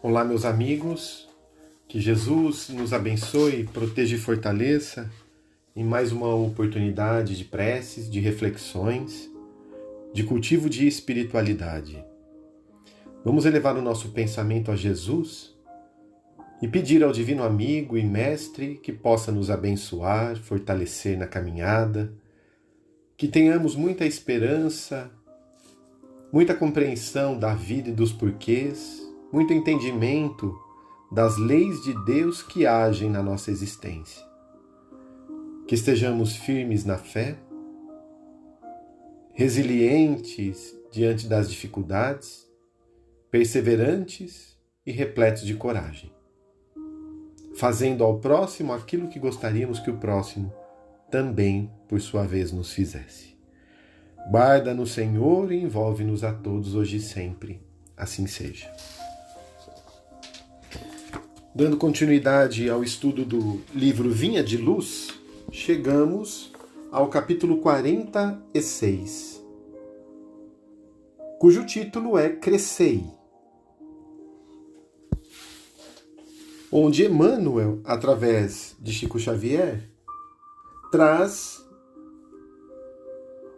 Olá, meus amigos, que Jesus nos abençoe, proteja e fortaleça em mais uma oportunidade de preces, de reflexões, de cultivo de espiritualidade. Vamos elevar o nosso pensamento a Jesus e pedir ao Divino Amigo e Mestre que possa nos abençoar, fortalecer na caminhada, que tenhamos muita esperança, muita compreensão da vida e dos porquês, muito entendimento das leis de Deus que agem na nossa existência. Que estejamos firmes na fé, resilientes diante das dificuldades, perseverantes e repletos de coragem, fazendo ao próximo aquilo que gostaríamos que o próximo também, por sua vez, nos fizesse. Guarda-nos, Senhor, e envolve-nos a todos hoje e sempre. Assim seja. Dando continuidade ao estudo do livro Vinha de Luz, chegamos ao capítulo 46, cujo título é Crescei, onde Emmanuel, através de Chico Xavier, traz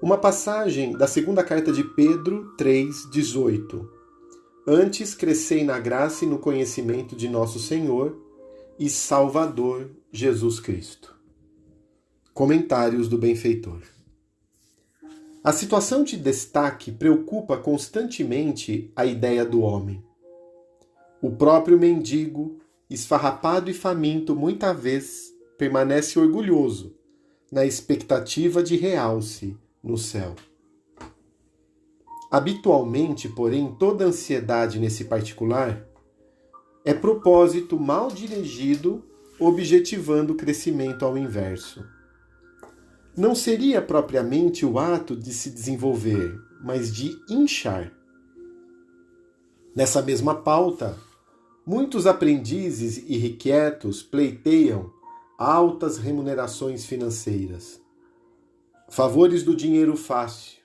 uma passagem da segunda carta de Pedro 3,18. Antes crescei na graça e no conhecimento de nosso Senhor e Salvador Jesus Cristo. Comentários do benfeitor. A situação de destaque preocupa constantemente a ideia do homem. O próprio mendigo, esfarrapado e faminto, muita vez permanece orgulhoso na expectativa de realce no céu. Habitualmente, porém, toda ansiedade nesse particular é propósito mal dirigido, objetivando o crescimento ao inverso. Não seria propriamente o ato de se desenvolver, mas de inchar. Nessa mesma pauta, muitos aprendizes irrequietos pleiteiam altas remunerações financeiras, favores do dinheiro fácil,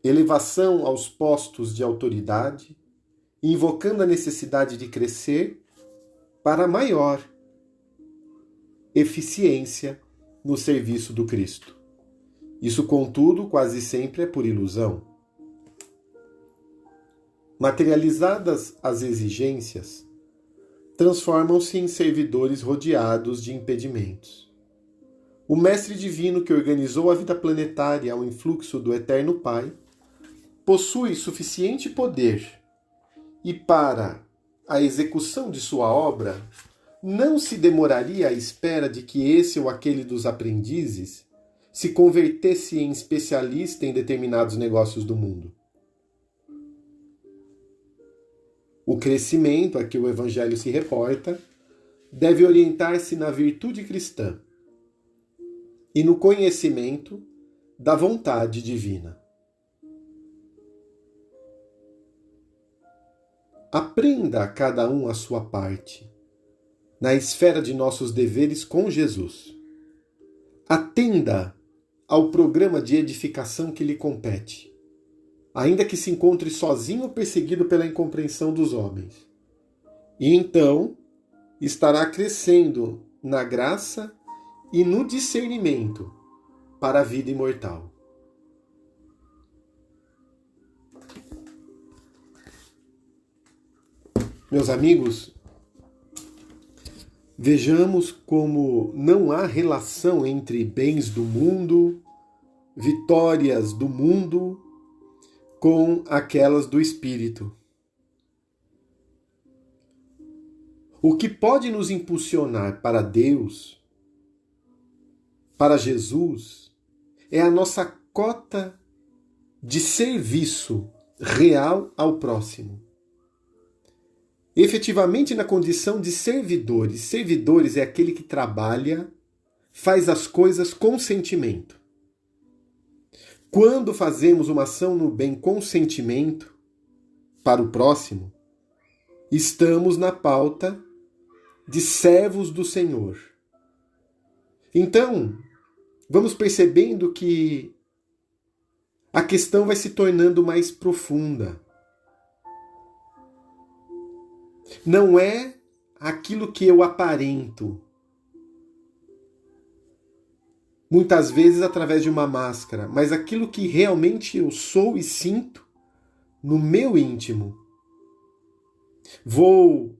elevação aos postos de autoridade, invocando a necessidade de crescer para maior eficiência no serviço do Cristo. Isso, contudo, quase sempre é por ilusão. Materializadas as exigências, transformam-se em servidores rodeados de impedimentos. O Mestre Divino que organizou a vida planetária ao influxo do Eterno Pai possui suficiente poder e, para a execução de sua obra, não se demoraria à espera de que esse ou aquele dos aprendizes se convertesse em especialista em determinados negócios do mundo. O crescimento a que o Evangelho se reporta deve orientar-se na virtude cristã e no conhecimento da vontade divina. Aprenda cada um a sua parte, na esfera de nossos deveres com Jesus. Atenda ao programa de edificação que lhe compete, ainda que se encontre sozinho ou perseguido pela incompreensão dos homens. E então estará crescendo na graça e no discernimento para a vida imortal. Meus amigos, vejamos como não há relação entre bens do mundo, vitórias do mundo, com aquelas do espírito. O que pode nos impulsionar para Deus, para Jesus, é a nossa cota de serviço real ao próximo. Efetivamente na condição de servidores. Servidores é aquele que trabalha, faz as coisas com sentimento. Quando fazemos uma ação no bem com sentimento para o próximo, estamos na pauta de servos do Senhor. Então, vamos percebendo que a questão vai se tornando mais profunda. Não é aquilo que eu aparento, muitas vezes através de uma máscara, mas aquilo que realmente eu sou e sinto no meu íntimo. Vou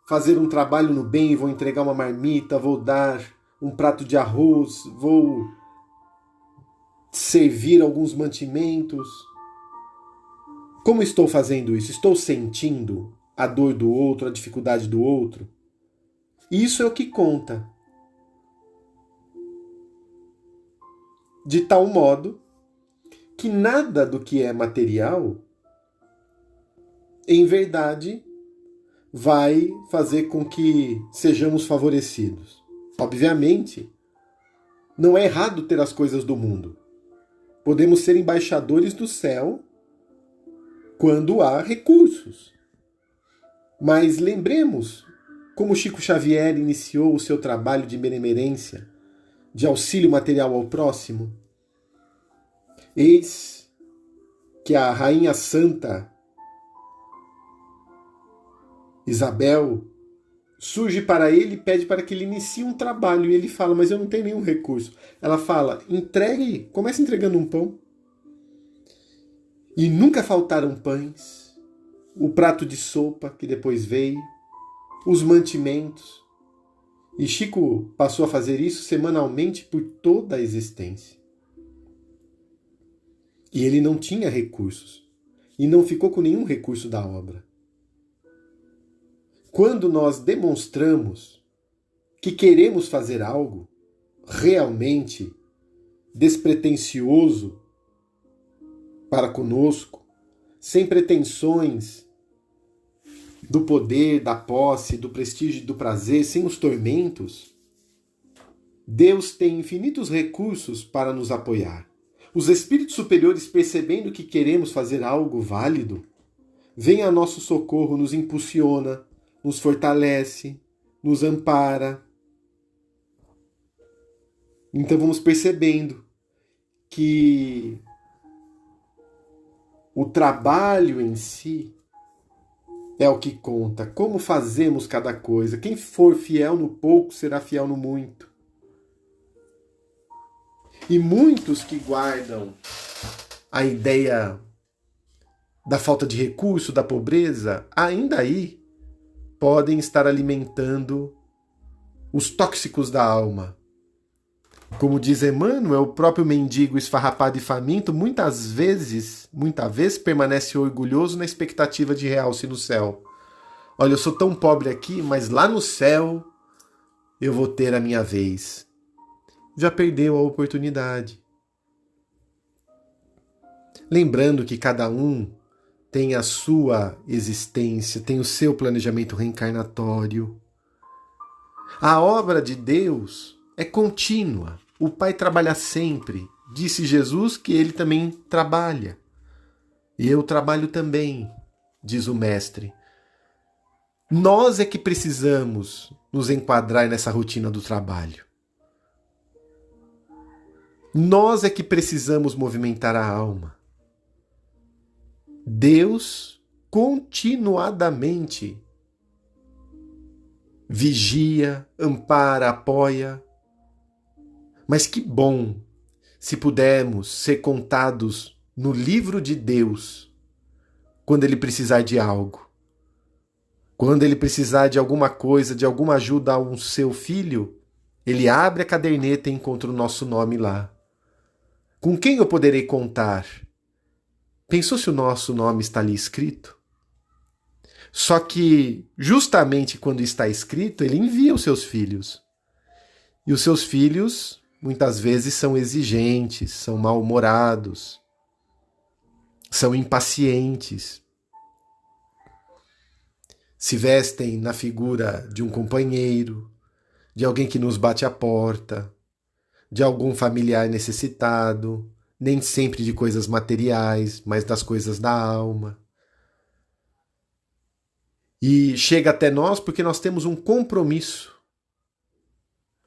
fazer um trabalho no bem, vou entregar uma marmita, vou dar um prato de arroz, vou servir alguns mantimentos. Como estou fazendo isso? Estou sentindo a dor do outro, a dificuldade do outro? Isso é o que conta. De tal modo que nada do que é material, em verdade, vai fazer com que sejamos favorecidos. Obviamente, não é errado ter as coisas do mundo. Podemos ser embaixadores do céu quando há recursos. Mas lembremos como Chico Xavier iniciou o seu trabalho de benemerência, de auxílio material ao próximo. Eis que a Rainha Santa Isabel surge para ele e pede para que ele inicie um trabalho. E ele fala, mas eu não tenho nenhum recurso. Ela fala, entregue, comece entregando um pão. E nunca faltaram pães, o prato de sopa que depois veio, os mantimentos. E Chico passou a fazer isso semanalmente por toda a existência. E ele não tinha recursos. E não ficou com nenhum recurso da obra. Quando nós demonstramos que queremos fazer algo realmente despretensioso para conosco, sem pretensões do poder, da posse, do prestígio e do prazer, sem os tormentos, Deus tem infinitos recursos para nos apoiar. Os espíritos superiores, percebendo que queremos fazer algo válido, vêm a nosso socorro, nos impulsiona, nos fortalece, nos ampara. Então vamos percebendo que o trabalho em si é o que conta. Como fazemos cada coisa. Quem for fiel no pouco será fiel no muito. E muitos que guardam a ideia da falta de recurso, da pobreza, ainda aí podem estar alimentando os tóxicos da alma. Como diz Emmanuel, o próprio mendigo esfarrapado e faminto muitas vezes permanece orgulhoso na expectativa de realce no céu. Olha, eu sou tão pobre aqui, mas lá no céu eu vou ter a minha vez. Já perdeu a oportunidade. Lembrando que cada um tem a sua existência, tem o seu planejamento reencarnatório. A obra de Deus é contínua. O Pai trabalha sempre. Disse Jesus que ele também trabalha. E eu trabalho também, diz o Mestre. Nós é que precisamos nos enquadrar nessa rotina do trabalho. Nós é que precisamos movimentar a alma. Deus continuadamente vigia, ampara, apoia. Mas que bom se pudermos ser contados no livro de Deus quando Ele precisar de algo. Quando Ele precisar de alguma coisa, de alguma ajuda a um seu filho, Ele abre a caderneta e encontra o nosso nome lá. Com quem eu poderei contar? Pensou se o nosso nome está ali escrito? Só que, justamente quando está escrito, Ele envia os seus filhos. E os seus filhos, muitas vezes, são exigentes, são mal-humorados, são impacientes. Se vestem na figura de um companheiro, de alguém que nos bate a porta, de algum familiar necessitado, nem sempre de coisas materiais, mas das coisas da alma. E chega até nós porque nós temos um compromisso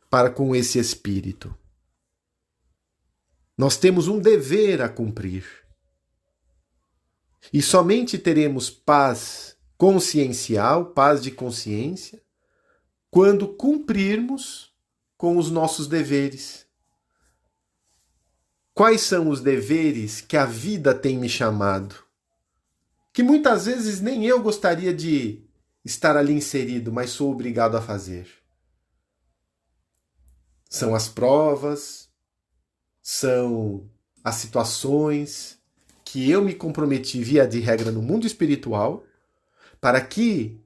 para com esse espírito. Nós temos um dever a cumprir. E somente teremos paz consciencial, paz de consciência, quando cumprirmos com os nossos deveres. Quais são os deveres que a vida tem me chamado? Que muitas vezes nem eu gostaria de estar ali inserido, mas sou obrigado a fazer. São as provas, são as situações que eu me comprometi via de regra no mundo espiritual, para que,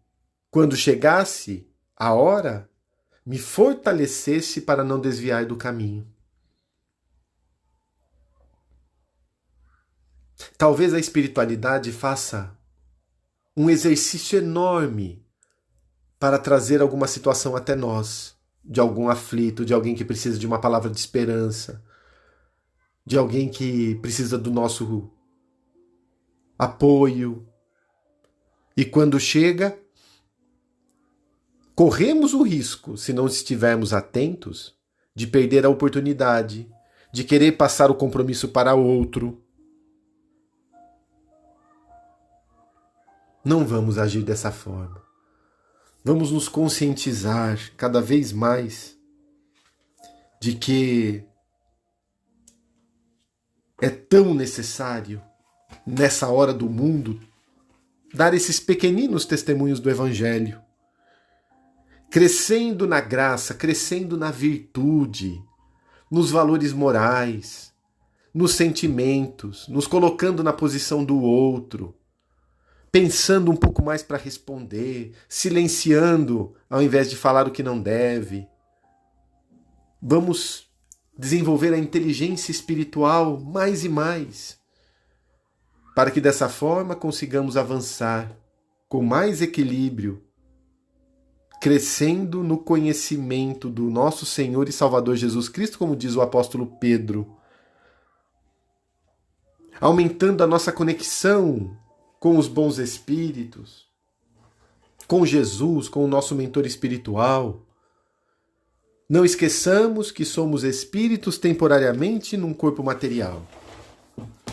quando chegasse a hora, me fortalecesse para não desviar do caminho. Talvez a espiritualidade faça um exercício enorme para trazer alguma situação até nós, de algum aflito, de alguém que precisa de uma palavra de esperança, de alguém que precisa do nosso apoio. E quando chega, corremos o risco, se não estivermos atentos, de perder a oportunidade, de querer passar o compromisso para outro. Não vamos agir dessa forma. Vamos nos conscientizar cada vez mais de que é tão necessário, nessa hora do mundo, dar esses pequeninos testemunhos do Evangelho, crescendo na graça, crescendo na virtude, nos valores morais, nos sentimentos, nos colocando na posição do outro, pensando um pouco mais para responder, silenciando ao invés de falar o que não deve. Vamos desenvolver a inteligência espiritual mais e mais, para que dessa forma consigamos avançar com mais equilíbrio, crescendo no conhecimento do nosso Senhor e Salvador Jesus Cristo, como diz o apóstolo Pedro, aumentando a nossa conexão com os bons espíritos, com Jesus, com o nosso mentor espiritual. Não esqueçamos que somos espíritos temporariamente num corpo material,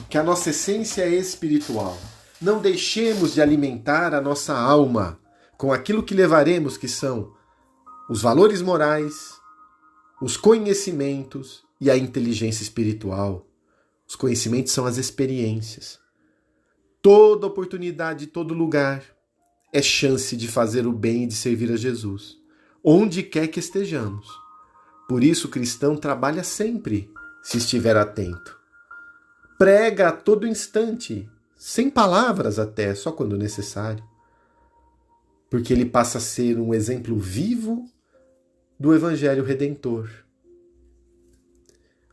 que a nossa essência é espiritual. Não deixemos de alimentar a nossa alma com aquilo que levaremos, que são os valores morais, os conhecimentos e a inteligência espiritual. Os conhecimentos são as experiências. Toda oportunidade, todo lugar é chance de fazer o bem e de servir a Jesus, onde quer que estejamos. Por isso o cristão trabalha sempre, se estiver atento. Prega a todo instante, sem palavras até, só quando necessário. Porque ele passa a ser um exemplo vivo do Evangelho Redentor.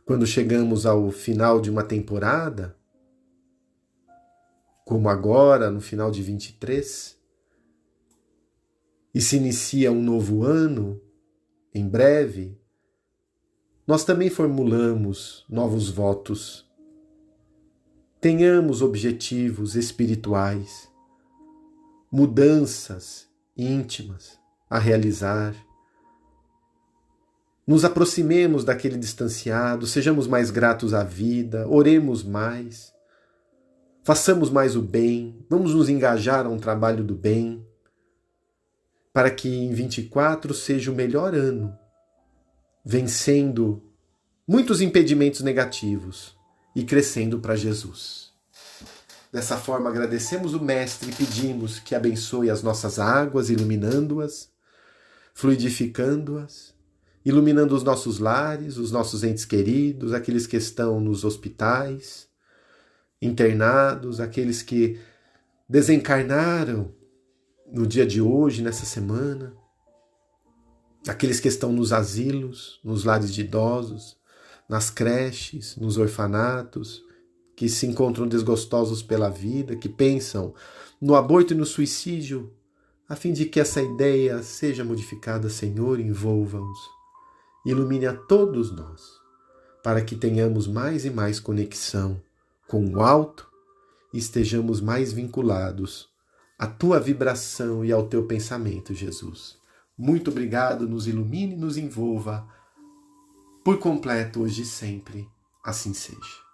Quando chegamos ao final de uma temporada, como agora, no final de 23, e se inicia um novo ano, em breve, nós também formulamos novos votos. Tenhamos objetivos espirituais, mudanças íntimas a realizar. Nos aproximemos daquele distanciado, sejamos mais gratos à vida, oremos mais, façamos mais o bem, vamos nos engajar a um trabalho do bem, para que em 24 seja o melhor ano, vencendo muitos impedimentos negativos e crescendo para Jesus. Dessa forma, agradecemos o Mestre e pedimos que abençoe as nossas águas, iluminando-as, fluidificando-as, iluminando os nossos lares, os nossos entes queridos, aqueles que estão nos hospitais, internados, aqueles que desencarnaram no dia de hoje, nessa semana, aqueles que estão nos asilos, nos lares de idosos, nas creches, nos orfanatos, que se encontram desgostosos pela vida, que pensam no aborto e no suicídio, a fim de que essa ideia seja modificada, Senhor, envolva-os. Ilumine a todos nós, para que tenhamos mais e mais conexão com o alto e estejamos mais vinculados à tua vibração e ao teu pensamento, Jesus. Muito obrigado, nos ilumine e nos envolva por completo hoje e sempre. Assim seja.